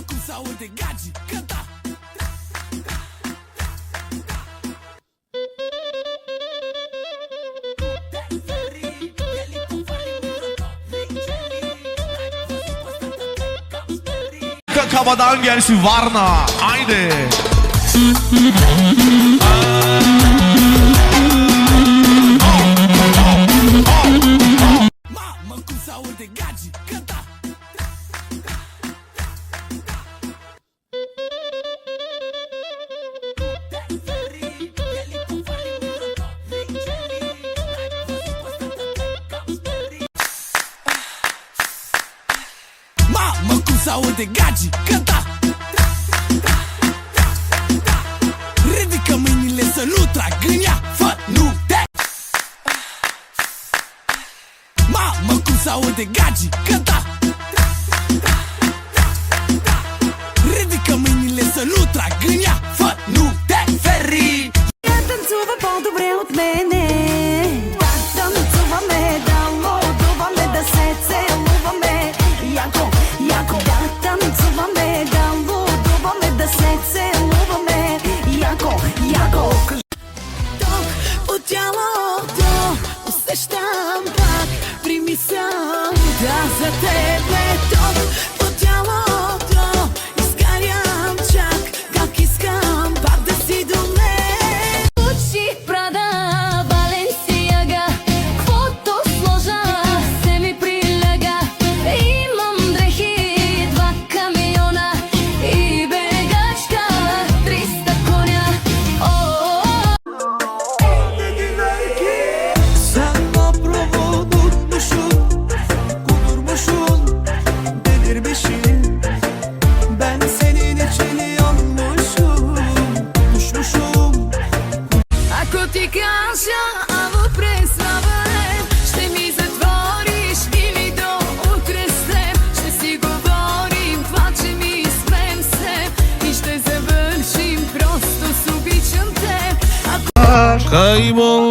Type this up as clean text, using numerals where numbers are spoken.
cum s-aude Gagi cânta. Kafadan gelsin Varna. Haydi. Mamă cum s-aude Gagi cânta. Mamă cum s-aude Gagi cânta. Ridică mâinile să nu trag în ea, fă, nu te. Mamă cum s-aude Gagi cânta. Ridică mâinile să nu trag în ea, fă, nu te feri. Ea танцува по-добре от мене. Да танцуваме, да лудуваме, да се целуваме. Яко, яко. Да танцуваме, да лудуваме, да се целуваме. Яко, яко. Ток от тялото усещам пак при мисъл да за тебе. Ток от тялото изгарям чак как искам пак да си до мен. Gucci, Prada, Balenciaga, каквото сложа се ми прилага. Имам дрехи, 2 камиона и бегачка, 300 коня. Sen maprovu unutmuşsun, kudurmuşsun, delirmişsin. Ben senin için yanmışım, düşmüşüm. Ако ти кажа, ало представай, ще ми затвориш или до утре с теб. Ще си говорим това, че ми спем се и ще завършим просто с обичам теб. Kaybol